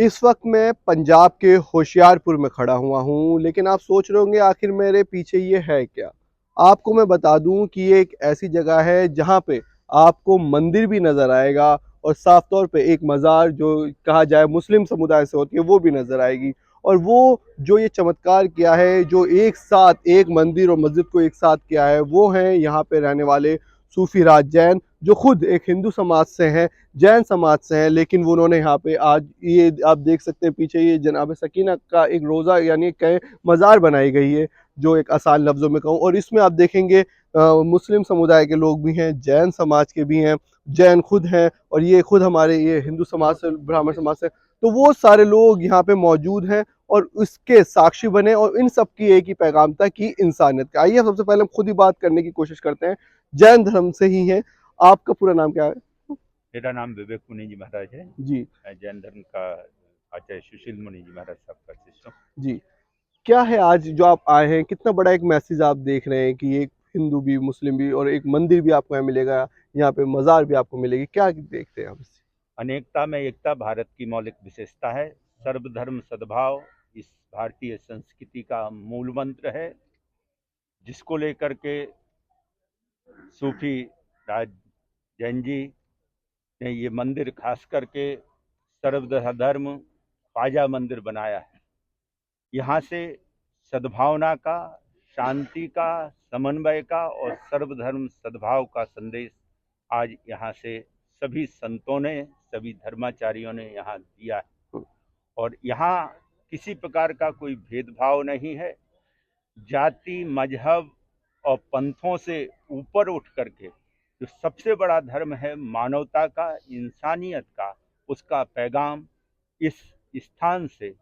इस वक्त मैं पंजाब के होशियारपुर में खड़ा हुआ हूँ, लेकिन आप सोच रहे होंगे आखिर मेरे पीछे ये है क्या। आपको मैं बता दूं कि ये एक ऐसी जगह है जहाँ पे आपको मंदिर भी नज़र आएगा और साफ तौर पे एक मज़ार जो कहा जाए मुस्लिम समुदाय से होती है वो भी नज़र आएगी। और वो जो ये चमत्कार किया है, जो एक साथ एक मंदिर और मस्जिद को एक साथ किया है, वो हैं यहाँ पे रहने वाले सूफी राज जैन, जो खुद एक हिंदू समाज से हैं, जैन समाज से हैं। लेकिन वो उन्होंने यहाँ पे आज ये आप देख सकते हैं पीछे ये जनाब सकीना का एक रोज़ा यानी कहें मज़ार बनाई गई है, जो एक आसान लफ्ज़ों में कहूँ। और इसमें आप देखेंगे मुस्लिम समुदाय के लोग भी हैं, जैन समाज के भी हैं, जैन खुद हैं और ये खुद हमारे ये हिंदू समाज से ब्राह्मण समाज से, तो वो सारे लोग यहाँ पे मौजूद हैं और उसके साक्षी बने। और इन सब की एक ही पैगाम था कि इंसानियत का। आइए सबसे पहले हम खुद ही बात करने की कोशिश करते हैं, जैन धर्म से ही हैं। आपका पूरा नाम क्या है? मेरा नाम विवेक मुनि जी महाराज है। जी मैं जैन धर्म का आचार्य सुशील मुनि जी महाराज साहब का शिष्य हूँ। जी। क्या है आज जो आप आए हैं, कितना बड़ा एक मैसेज आप देख रहे हैं कि एक हिंदू भी मुस्लिम भी और एक मंदिर भी आपको यहाँ मिलेगा, यहाँ पे मज़ार भी आपको मिलेगी, क्या देखते हैं आप इससे? अनेकता में एकता भारत की मौलिक विशेषता है। सर्वधर्म सद्भाव इस भारतीय संस्कृति का मूल मंत्र है, जिसको लेकर के सूफी राज जैन जी ने ये मंदिर खास करके सर्वधर्म ख्वाजा मंदिर बनाया है। यहाँ से सद्भावना का, शांति का, समन्वय का और सर्वधर्म सद्भाव का संदेश आज यहाँ से सभी संतों ने, सभी धर्माचार्यों ने यहाँ दिया है। और यहाँ किसी प्रकार का कोई भेदभाव नहीं है। जाति, मजहब और पंथों से ऊपर उठ करके जो सबसे बड़ा धर्म है मानवता का, इंसानियत का, उसका पैगाम इस स्थान से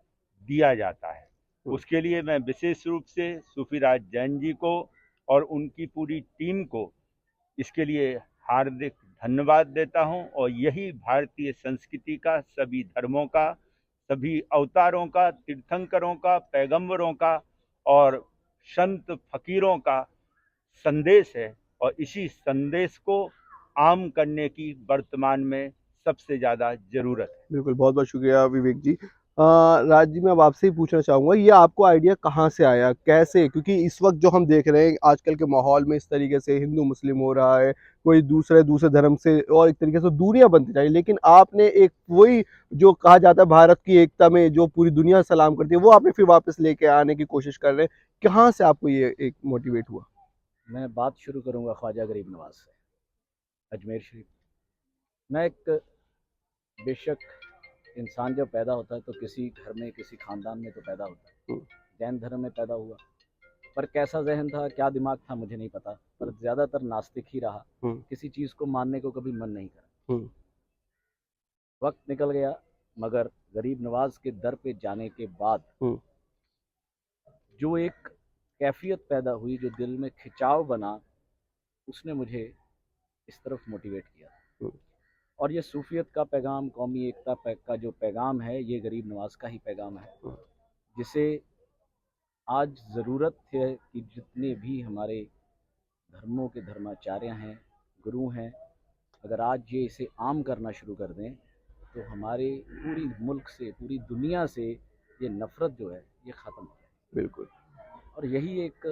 दिया जाता है। उसके लिए मैं विशेष रूप से सूफीराज जैन जी को और उनकी पूरी टीम को इसके लिए हार्दिक धन्यवाद देता हूं। और यही भारतीय संस्कृति का, सभी धर्मों का, सभी अवतारों का, तीर्थंकरों का, पैगंबरों का और संत फकीरों का संदेश है। और इसी संदेश को आम करने की वर्तमान में सबसे ज़्यादा ज़रूरत है। बिल्कुल, बहुत बहुत शुक्रिया विवेक जी। राज जी, मैं अब आपसे ही पूछना चाहूँगा, ये आपको आइडिया कहाँ से आया, कैसे? क्योंकि इस वक्त जो हम देख रहे हैं आजकल के माहौल में इस तरीके से हिंदू मुस्लिम हो रहा है, कोई दूसरे दूसरे धर्म से और एक तरीके से दूरियां बनती जा रही, लेकिन आपने एक वही जो कहा जाता है भारत की एकता में जो पूरी दुनिया सलाम करती है, वो आपने फिर वापस लेके आने की कोशिश कर रहे हैं। कहाँ से आपको ये एक मोटिवेट हुआ? मैं बात शुरू करूंगा ख्वाजा गरीब नवाज से, अजमेर शरीफ। मैं एक बेशक इंसान जब पैदा होता है तो किसी घर में, किसी खानदान में तो पैदा होता है। हम्म, जैन धर्म में पैदा हुआ, पर कैसा जहन था, क्या दिमाग था, मुझे नहीं पता, पर ज़्यादातर नास्तिक ही रहा। हम्म, किसी चीज़ को मानने को कभी मन नहीं करा। हम्म, वक्त निकल गया, मगर गरीब नवाज के दर पे जाने के बाद हम्म, जो एक कैफियत पैदा हुई, जो दिल में खिंचाव बना, उसने मुझे इस तरफ मोटिवेट किया। हम्म, और ये सूफियत का पैगाम, कौमी एकता का जो पैगाम है, ये गरीब नवाज का ही पैगाम है, हम्म, जिसे आज ज़रूरत है कि जितने भी हमारे धर्मों के धर्माचार्य हैं, गुरु हैं, अगर आज ये इसे आम करना शुरू कर दें तो हमारे पूरी मुल्क से, पूरी दुनिया से ये नफ़रत जो है ये ख़त्म हो जाए। बिल्कुल। और यही एक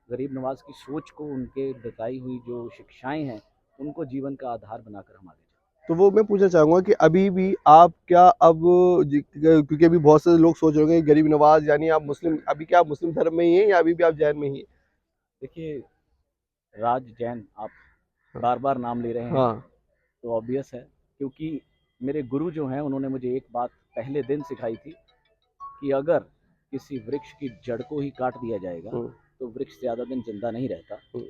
गरीब नवाज की सोच को, उनके बताई हुई जो शिक्षाएं हैं, उनको जीवन का आधार बनाकर हम आगे चलें। तो वो मैं पूछना चाहूँगा कि अभी भी आप क्या अब क्योंकि अभी बहुत से लोग सोच रहे होंगे कि गरीब नवाज यानी आप मुस्लिम, अभी क्या आप मुस्लिम धर्म में ही हैं या अभी भी आप जैन में ही हैं? देखिए, राज जैन आप बार बार नाम ले रहे हैं, हाँ। तो ऑब्वियस है, क्योंकि मेरे गुरु जो हैं उन्होंने मुझे एक बात पहले दिन सिखाई थी कि अगर किसी वृक्ष की जड़ को ही काट दिया जाएगा हम्म, तो वृक्ष ज़्यादा दिन जिंदा नहीं रहता। हम्म,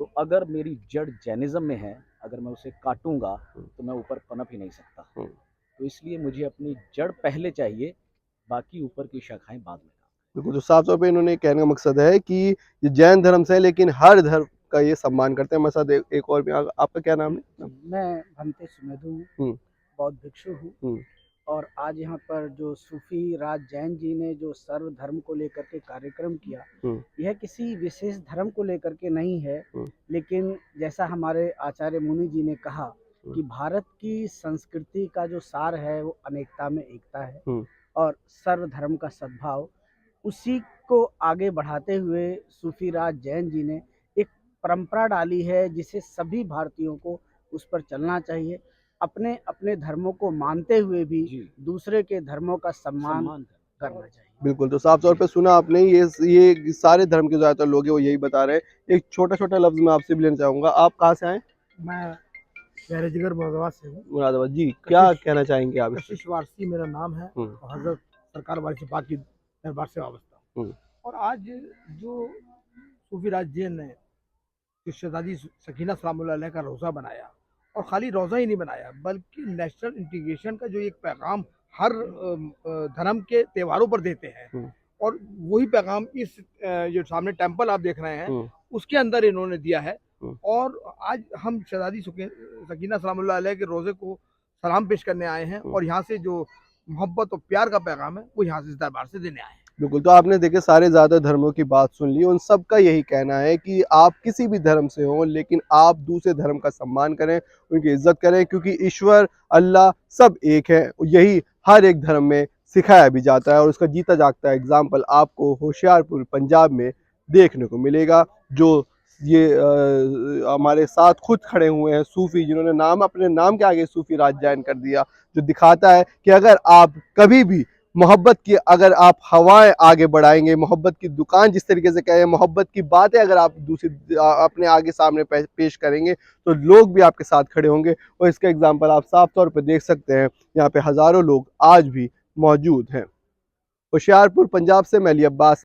तो अगर मेरी जड़ जैनिज़्म में है, अगर मैं उसे काटूंगा हम्म, तो मैं ऊपर पनप ही नहीं सकता। हम्म। तो इसलिए मुझे अपनी जड़ पहले चाहिए, बाकी ऊपर की शाखाएं बाद में। बिल्कुल, तो साफ तौर पे इन्होंने कहने का मकसद है कि ये जैन धर्म से है लेकिन हर धर्म का ये सम्मान करते हैं। हमारे साथ एक और भी आपका क्या नाम है? मैं भंते सुमेधु हूँ, हम्म, बौद्ध भिक्षु हूँ। हम्म, और आज यहाँ पर जो सूफी राज जैन जी ने जो सर्व धर्म को लेकर के कार्यक्रम किया, हम्म, यह किसी विशेष धर्म को लेकर के नहीं है, हम्म, लेकिन जैसा हमारे आचार्य मुनि जी ने कहा कि भारत की संस्कृति का जो सार है वो अनेकता में एकता है और सर्वधर्म का सद्भाव, उसी को आगे बढ़ाते हुए सूफीराज जैन जी ने एक परंपरा डाली है जिसे सभी भारतीयों को उस पर चलना चाहिए, अपने अपने धर्मों को मानते हुए भी दूसरे के धर्मों का सम्मान करना चाहिए। बिल्कुल, तो साफ तौर पे सुना आपने, ये सारे धर्म के ज़्यादातर लोग हैं वो यही बता रहे हैं। एक छोटा-छोटा लफ्ज़ मैं आपसे भी लेना चाहूँगा, आप कहाँ से आए? मैं शहर-ए-जिगर मुरादाबाद से हूँ। मुरादाबाद जी, क्या कहना चाहेंगे आप? कशिश वारसी मेरा नाम है और हज़रत सरकार वारिस पाक की दरबार से वाबस्ता हूँ। और आज जो सूफीराज जैन ने शहज़ादी सकीना सलामुल्लाह अलैहा का रोज़ा बनाया, और खाली रोज़ा ही नहीं बनाया बल्कि नेशनल इंटीग्रेशन का जो एक पैगाम हर धर्म के त्योहारों पर देते हैं, और वही पैगाम इस जो सामने टेम्पल आप देख रहे हैं उसके अंदर इन्होंने दिया है। और आज हम शहज़ादी सकीना सलामुल्लाह अलैहा के रोज़े को सलाम पेश करने आए हैं, और यहाँ से जो मोहब्बत और प्यार का पैगाम है वो यहाँ से इस दरबार से देने आए हैं। बिल्कुल, तो आपने देखे सारे ज़्यादा धर्मों की बात सुन ली, उन सब का यही कहना है कि आप किसी भी धर्म से हों लेकिन आप दूसरे धर्म का सम्मान करें, उनकी इज्जत करें, क्योंकि ईश्वर अल्लाह सब एक है। यही हर एक धर्म में सिखाया भी जाता है और उसका जीता जागता एग्जाम्पल आपको होशियारपुर पंजाब में देखने को मिलेगा। जो ये हमारे साथ खुद खड़े हुए हैं सूफ़ी, जिन्होंने नाम अपने नाम के आगे सूफीराज जैन कर दिया, जो दिखाता है कि अगर आप कभी भी मोहब्बत की, अगर आप हवाएं आगे बढ़ाएंगे, मोहब्बत की दुकान जिस तरीके से कहें, मोहब्बत की बातें अगर आप दूसरी अपने आगे सामने पेश करेंगे तो लोग भी आपके साथ खड़े होंगे। और इसका एग्जाम्पल आप साफ तौर पर देख सकते हैं, यहाँ पे हज़ारों लोग आज भी मौजूद हैं। होशियारपुर पंजाब से मैं अली अब्बास।